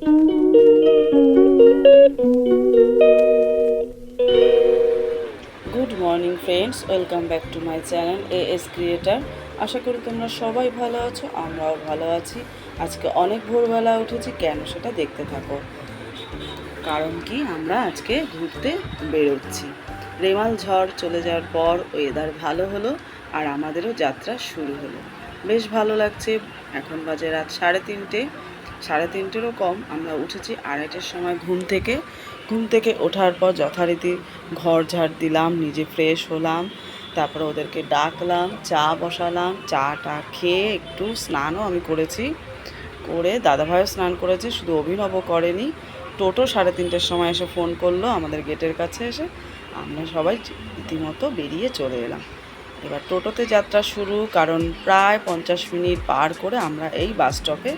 Good morning friends, welcome back to my channel A S creator. আশা করি তোমরা সবাই ভালো আছো, আমরাও ভালো আছি। আজকে অনেক ভোরবেলা উঠেছি, কেন সেটা দেখতে থাকো। কারণ কি, আমরা আজকে ঘুরতে বেরোচ্ছি। রেমাল ঝড় চলে যাওয়ার পর ওয়েদার ভালো হলো আর আমাদেরও যাত্রা শুরু হলো। বেশ ভালো লাগছে। এখন বাজে রাত 3:30, 3:30-ও কম। আমরা উঠেছি 2:30-এর সময় ঘুম থেকে ওঠার পর যথারীতি ঘর ঝাড় দিলাম, নিজে ফ্রেশ হলাম, তারপরে ওদেরকে ডাকলাম, চা বসালাম, চাটা খেয়ে একটু স্নানও আমি করেছি। করে দাদাভাইও স্নান করেছে, শুধু অভিনব করেনি। টোটো 3:30-এর সময় এসে ফোন করলো আমাদের গেটের কাছে এসে। আমরা সবাই রীতিমতো বেরিয়ে চলে এলাম। এবার টোটোতে যাত্রা শুরু, কারণ প্রায় 50 মিনিট পার করে আমরা এই বাস স্টপে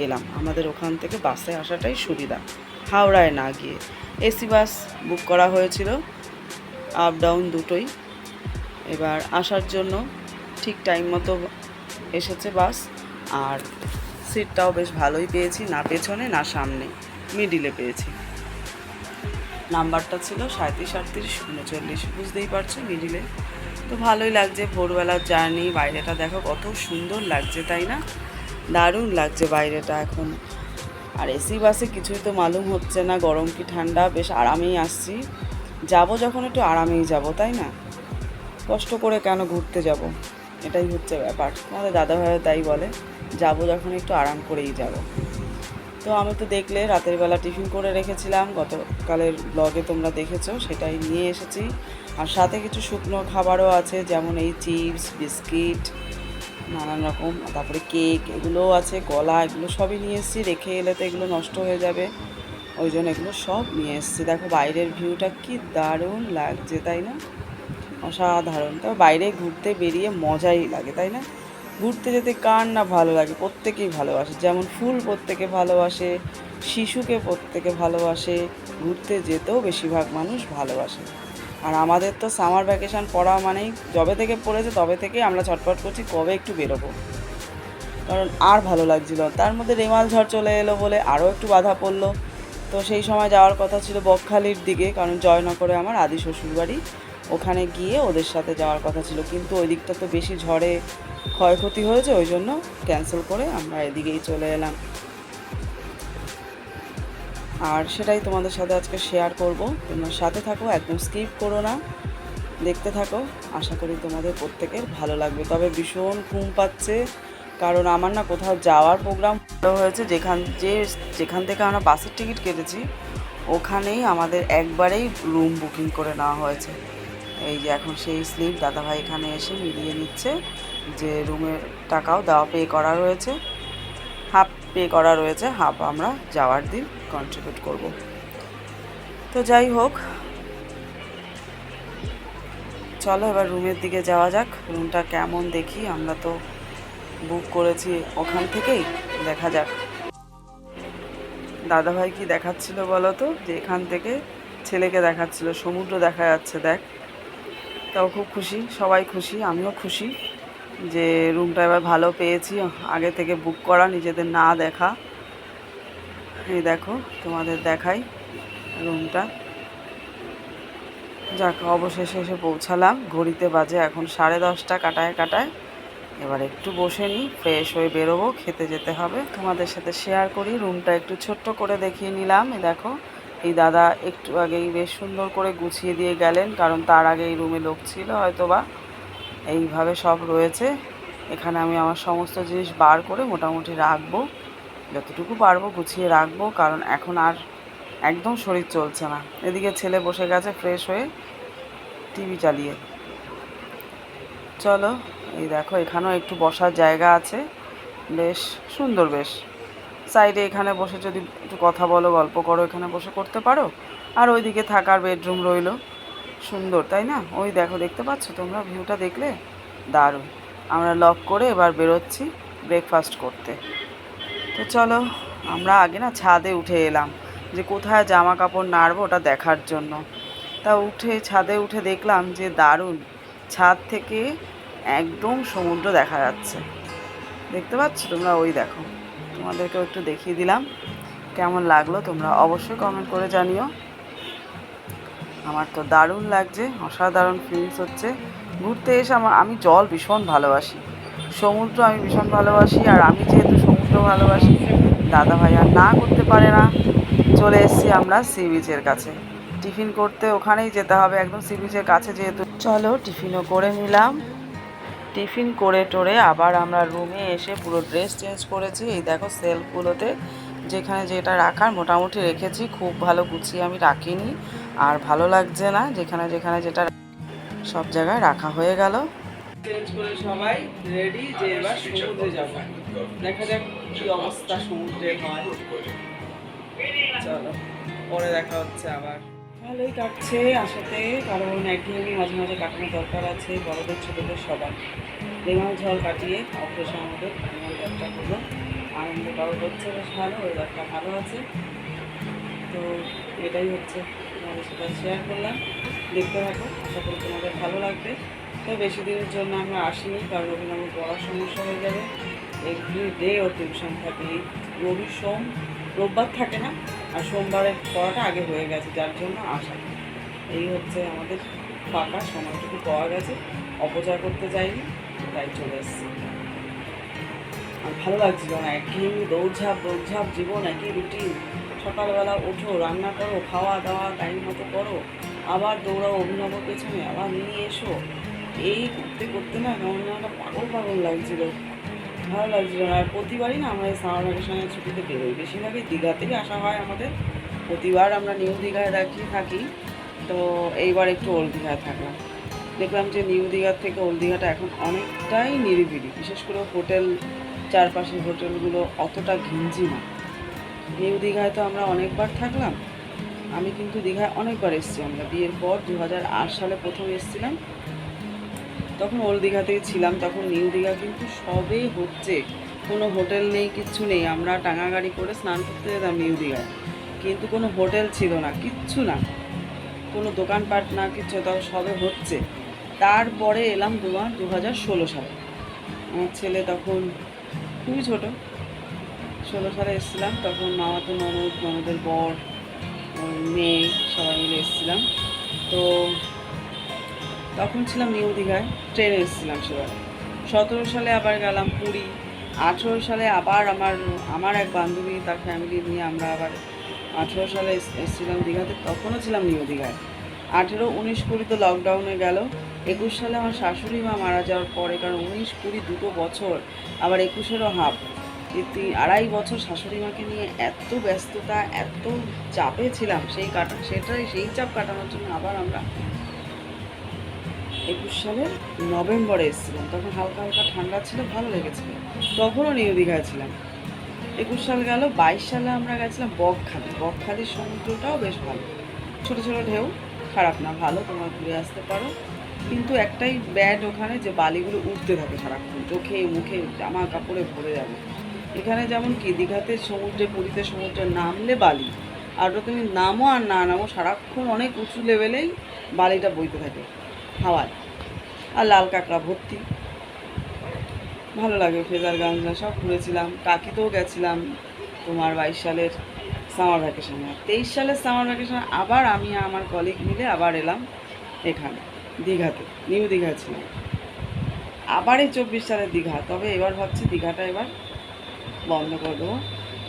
এলাম। আমাদের ওখান থেকে বাসে আসাটাই সুবিধা, হাওড়ায় না গিয়ে। এসি বাস বুক করা হয়েছিল, আপ ডাউন দুটোই। এবার আসার জন্য ঠিক টাইম মতো এসেছে বাস। আর সিটটাও বেশ ভালোই পেয়েছি, না পেছনে না সামনে, মিডিলে পেয়েছি। নাম্বারটা ছিল 37, 38, 39, বুঝতেই পারছো, মিডিলে। তো ভালোই লাগছে, ভোরবেলার জার্নি। বাইরেটা দেখো কত সুন্দর লাগছে, তাই না? দারুণ লাগছে বাইরেটা এখন। আর এসি বাসে কিছুই তো মালুম হচ্ছে না গরম কি ঠান্ডা, বেশ আরামেই আসছি। যাব যখন একটু আরামেই যাব, তাই না? কষ্ট করে কেন ঘুরতে যাব, এটাই হচ্ছে ব্যাপার। আমাদের দাদাভাইও তাই বলে, যাব যখন একটু আরাম করেই যাব। তো আমি তো দেখলে রাতের বেলা টিফিন করে রেখেছিলাম, গতকালের ব্লগে তোমরা দেখেছো, সেটাই নিয়ে এসেছি। আর সাথে কিছু শুকনো খাবারও আছে, যেমন এই চিপস, বিস্কিট, নানান রকম, তারপরে কেক, এগুলোও আছে, কলা, এগুলো সবই নিয়ে এসেছি। রেখে এলে তো এগুলো নষ্ট হয়ে যাবে, ওই জন্য এগুলো সব নিয়ে এসেছি। দেখো বাইরের ভিউটা কি দারুণ লাগছে, তাই না? অসাধারণ। তবে বাইরে ঘুরতে বেরিয়ে মজাই লাগে, তাই না? ঘুরতে যেতে কার না ভালো লাগে, প্রত্যেকেই ভালোবাসে। যেমন ফুল প্রত্যেকে ভালোবাসে, শিশুকে প্রত্যেকে ভালোবাসে, ঘুরতে যেতেও বেশিরভাগ মানুষ ভালোবাসে। আর আমাদের তো সামার ভ্যাকেশান পড়া মানেই, যবে থেকে পড়েছে তবে থেকেই আমরা ছটফট করছি কবে একটু বেরোবো, কারণ আর ভালো লাগছিল। তার মধ্যে রেমাল ঝড় চলে এলো বলে আরও একটু বাধা পড়লো। তো সেই সময় যাওয়ার কথা ছিল বকখালির দিকে, কারণ জয়নগরে আমার আদি শ্বশুরবাড়ি, ওখানে গিয়ে ওদের সাথে যাওয়ার কথা ছিল। কিন্তু ওই দিকটা তো বেশি ঝড়ে ক্ষয়ক্ষতি হয়েছে, ওই জন্য ক্যান্সেল করে আমরা এদিকেই চলে এলাম। আর সেটাই তোমাদের সাথে আজকে শেয়ার করব। তোমরা সাথে থাকো, একদম স্কিপ করো না, দেখতে থাকো। আশা করি তোমাদের প্রত্যেকের ভালো লাগবে। তবে ভীষণ ঘুম পাচ্ছে, কারণ আমার না কোথাও যাওয়ার প্রোগ্রাম হয়েছে, যেখান থেকে আমরা বাসের টিকিট কেটেছি ওখানেই আমাদের একবারেই রুম বুকিং করে নেওয়া হয়েছে। এই যে এখন সেই স্লিপ দাদাভাই এখানে এসে মিলিয়ে নিচ্ছে, যে রুমের টাকাও দেওয়া পে করা রয়েছে, হাফ পে করা রয়েছে, হাফ আমরা যাওয়ার দিন কন্ট্রিবিউট করব। তো যাই হোক, চলো এবার রুমের দিকে যাওয়া যাক। রুমটা কেমন দেখি, আমরা তো বুক করেছি ওখান থেকেই, দেখা যাক। দাদাভাই কি দেখাচ্ছিল বলো তো, যে এখান থেকে ছেলেকে দেখাচ্ছিল সমুদ্র দেখা যাচ্ছে, দেখ। তাও খুব খুশি, সবাই খুশি, আমিও খুশি যে রুমটা এবার ভালো পেয়েছি, আগে থেকে বুক করা, নিজেদের না দেখা। এই দেখো তোমাদের দেখাই রুমটা। যাক, অবশেষে এসে পৌঁছালাম। ঘড়িতে বাজে এখন 10:30 কাটায় কাটায়। এবার একটু বসে নিই, ফ্রেশ হয়ে বেরোবো, খেতে যেতে হবে। তোমাদের সাথে শেয়ার করি, রুমটা একটু ছোট্ট করে দেখিয়ে নিলাম। এই দেখো, এই দাদা একটু আগেই বেশ সুন্দর করে গুছিয়ে দিয়ে গেলেন, কারণ তার আগে এই রুমে লোক ছিল হয়তো বা। এইভাবে সব রয়েছে। এখানে আমি আমার সমস্ত জিনিস বার করে মোটামুটি রাখবো, যতটুকু পারবো গুছিয়ে রাখবো, কারণ এখন আর একদম শরীর চলছে না। এদিকে ছেলে বসে গেছে ফ্রেশ হয়ে টিভি চালিয়ে। চলো, এই দেখো এখানেও একটু বসার জায়গা আছে, বেশ সুন্দর। বেশ সাইডে এখানে বসে যদি একটু কথা বলো, গল্প করো, এখানে বসে করতে পারো। আর ওইদিকে থাকার বেডরুম রইলো, সুন্দর, তাই না? ওই দেখো, দেখতে পাচ্ছ তোমরা ভিউটা? দেখলে দারুণ। আমরা লক করে এবার বেরোচ্ছি ব্রেকফাস্ট করতে। তো চলো, আমরা আগে না ছাদে উঠে এলাম, যে কোথায় জামা কাপড় নাড়বো ওটা দেখার জন্য। তা ছাদে উঠে দেখলাম যে দারুণ, ছাদ থেকে একদম সমুদ্র দেখা যাচ্ছে, দেখতে পাচ্ছ তোমরা? ওই দেখো, তোমাদেরকেও একটু দেখিয়ে দিলাম। কেমন লাগলো তোমরা অবশ্যই কমেন্ট করে জানিও। আমার তো দারুণ লাগছে, অসাধারণ ফিলিংস হচ্ছে ঘুরতে এসে। আমি জল ভীষণ ভালোবাসি, সমুদ্র আমি ভীষণ ভালোবাসি। আর আমি যেহেতু সমুদ্র ভালোবাসি, দাদা ভাই আর না করতে পারে না। চলে এসেছি আমরা সি বিচের কাছে টিফিন করতে, ওখানেই যেতে হবে একদম সি বিচের কাছে যেহেতু। চলো টিফিনও করে নিলাম। টিফিন করে টোরে আবার আমরা রুমে এসে পুরো ড্রেস চেঞ্জ করেছি। এই দেখো সেলফগুলোতে যেখানে যেটা রাখার মোটামুটি রেখেছি, খুব ভালো গুছিয়ে আমি রাখিনি, আর ভালো লাগছে না। যেখানে যেখানে যেটা সব জায়গায় রাখা হয়ে গেল। চেঞ্জ করে সবাই রেডি যে এবার সমুদ্রে যাবো। দেখা যাক কি অবস্থা সমুদ্রে হয়। চলো পরে দেখা হচ্ছে আবার। ভালোই কাটছে আসাতে, কারণ একঘেয়েমি মাঝে মাঝে কাটানোর দরকার আছে, বড়দের ছোটোদের সবার। লেমন ঝড় কাটিয়ে অভ্যেস আমাদের ওয়েদারটা হলো, আনন্দ করা হচ্ছে, বেশ ভালো ওয়েদারটা ভালো আছে। তো এটাই হচ্ছে তোমাদের সাথে শেয়ার করলাম, দেখতে থাকো, আশা করি তোমাদের ভালো লাগবে। তো বেশি দিনের জন্য আমরা আসিনি, কারণ অভিনব পড়ার সমস্যা হয়ে যাবে। এভরিডে ওর টিউশন থাকে, রবি সোম, রোববার থাকে না, আর সোমবারের পড়াটা আগে হয়ে গেছে, যার জন্য আসা। এই হচ্ছে আমাদের ফাঁকা সময়টুকু পাওয়া গেছে, অপচয় করতে যাইনি, তাই চলে এসেছি। আর ভালো লাগছিল না, একঘেয়েমি দৌড়ঝাঁপ জীবন, একই রুটিন। সকালবেলা ওঠো, রান্না করো, খাওয়া দাওয়া টাইম মতো করো, আবার দৌড়াও অভিনব পেছনে, আবার নিয়ে এসো। এই করতে করতে না কেমন যেন একটা পাগল লাগছিল, ভালো লাগছিল না। আর প্রতিবারই না আমরা এই সামার ভ্যাকেশনের ছুটিতে বেরোই, বেশিরভাগই দীঘাতেই আসা হয় আমাদের। প্রতিবার আমরা নিউ দীঘায় থাকি, তো এইবার একটু ওল্ড দীঘায় থাকলাম। দেখলাম যে নিউ দীঘার থেকে ওল্ড দীঘাটা এখন অনেকটাই নিরিবিলি, বিশেষ করে হোটেল, চারপাশের হোটেলগুলো অতটা ঘিঞ্জি না। নিউ দীঘায় তো আমরা অনেকবার থাকলাম, আমি কিন্তু দীঘায় অনেকবার এসেছি। আমরা বিয়ের পর 2008 সালে প্রথম এসেছিলাম, তখন ওল্ড দীঘাতেই ছিলাম। তখন নিউ দীঘা কিন্তু সবে হচ্ছে, কোনো হোটেল নেই, কিচ্ছু নেই। আমরা টাঙা গাড়ি করে স্নান করতে যেতাম নিউ দীঘায়, কিন্তু কোনো হোটেল ছিল না, কিচ্ছু না, কোনো দোকানপাট না, কিচ্ছু, তাও সবে হচ্ছে। তারপরে এলাম 2016 সালে। আমার ছেলে তখন খুবই ছোটো, 16 সালে এসেছিলাম। তখন মামাতো ননদের বর, মেয়ে, সবাই মিলে এসেছিলাম। তো তখন ছিলাম নিউ দীঘায়, ট্রেনে এসেছিলাম সেবার। 17 সালে আবার গেলাম পুরী। 18 সালে আবার আমার এক বান্ধবী তার ফ্যামিলি নিয়ে আমরা আবার 18 সালে এসেছিলাম দীঘাতে, তখনও ছিলাম নিউ দীঘায়। 18, 19, 20 তো লকডাউনে গেল। 21 সালে আমার শাশুড়ি মা মারা যাওয়ার পরে, কারণ 19, 20 দুটো বছর, আবার 21-এরও হাফ, 2.5 বছর শাশুড়ি মাকে নিয়ে এত ব্যস্ততা, এত চাপে ছিলাম, সেই চাপ কাটানোর জন্য আবার আমরা 21 সালের নভেম্বরে এসেছিলাম। তখন হালকা হালকা ঠান্ডা ছিল, ভালো লেগেছিল, তখনও নিউ দীঘায় ছিলাম। 21 সাল গেল। 22 সালে আমরা গেছিলাম বকখালির সমুদ্রটাও বেশ ভালো, ছোটো ছোটো ঢেউ, খারাপ না, ভালো, তোমরা ঘুরে আসতে পারো। কিন্তু একটাই ব্যাড ওখানে, যে বালিগুলো উঠতে থাকে সারাক্ষণ, চোখে মুখে জামা কাপড়ে ভরে যাবে। এখানে যেমন কি দীঘাতে সমুদ্রে, পুরীতে সমুদ্রে নামলে বালি, আর ওটা তুমি নামো আর না নামো, সারাক্ষণ অনেক উঁচু লেভেলেই বালিটা বইতে থাকে হাওয়ায়, আর লাল কাঁকড়া ভর্তি, ভালো লাগে। ফেজারগঞ্জ সব ঘুরেছিলাম, টাকিতেও গেছিলাম তোমার 22 সালের সামার ভ্যাকেশনে। 23 সালের সামার ভ্যাকেশনে আবার আমি আর আমার কলিগ মিলে আবার এলাম এখানে দীঘাতে, নিউ দীঘা ছিলাম। আবার এই 24 সালের দীঘা, তবে এবার ভাবছি দীঘাটা এবার বন্ধ করে দেবো,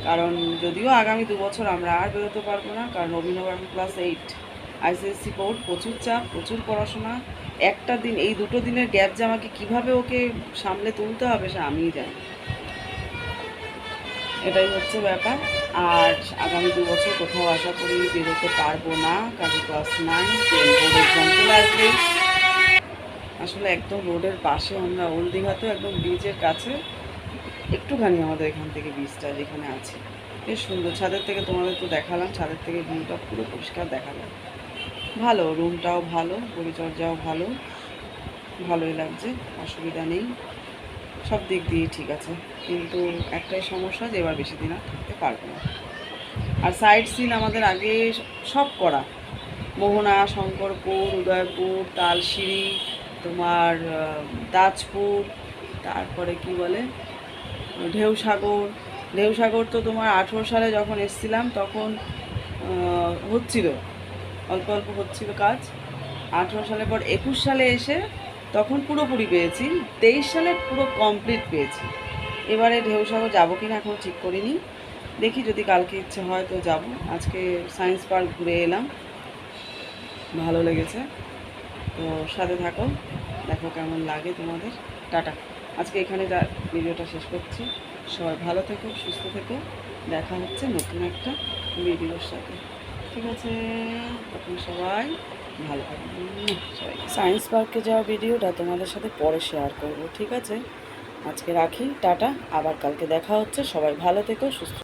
কারণ যদিও আগামী 2 বছর আমরা আর বেরোতে পারবো না, কারণ অভিনব এখন ক্লাস 8, ICSE বোর্ড, প্রচুর চাপ, প্রচুর পড়াশোনা। একটা দিন, এই 2 দিনের গ্যাপ যে আমাকে কীভাবে ওকে সামলে তুলতে হবে সে আমিই জানি, এটাই হচ্ছে ব্যাপার। আর আগামী 2 বছর কোথাও আশা করি বেরোতে পারবো না, কারণ ক্লাস 9, 10 বোর্ড এক্সাম চলে আসবে। আসলে একদম রোডের পাশে আমরা, ওল্ড দীঘাতেও একদম বিচের কাছে, একটুখানি আমাদের এখান থেকে বিচটা যেখানে আছে, বেশ সুন্দর। ছাদের থেকে তোমাদের তো দেখালাম, ছাদের থেকে ভিউটা পুরো পরিষ্কার দেখা যায়, ভালো, রুমটাও ভালো, পরিচর্যাও ভালো, ভালোই লাগছে, অসুবিধা নেই, সব দিক দিয়ে ঠিক আছে। কিন্তু একটাই সমস্যা, যে এবার বেশি দিন আর থাকতে পারবো না। আর সাইড সিন আমাদের আগে সব করা, মোহনা, শঙ্করপুর, উদয়পুর, তালশিড়ি, তোমার তাজপুর, তারপরে কি বলে ঢেউসাগর, ঢেউসাগর তো তোমার 18 সালে যখন এসেছিলাম তখন হচ্ছিল, অল্প অল্প হচ্ছিল কাজ। 18 সালের পর 21 সালে এসে তখন পুরোপুরি পেয়েছি, 23 সালে পুরো কমপ্লিট পেয়েছি। এবারে ঢেউসাগর যাবো কিনা এখন ঠিক করিনি, দেখি যদি কালকে ইচ্ছে হয় তো যাব। আজকে সায়েন্স পার্ক ঘুরে এলাম, ভালো লেগেছে। তো সাথে থাকো, দেখো কেমন লাগে তোমাদের। টাটা, আজকে এখানে ভিডিওটা শেষ করছি। সবাই ভালো থেকো, সুস্থ থেকো, দেখা হচ্ছে নতুন একটা ভিডিওর সাথে। ঠিক আছে, তখন সবাই ভালো থাকো। সবাই সায়েন্স পার্কে যাওয়া ভিডিওটা তোমাদের সাথে পরে শেয়ার করব, ঠিক আছে? আজকে রাখি, টাটা, আবার কালকে দেখা হচ্ছে। সবাই ভালো থেকো, সুস্থ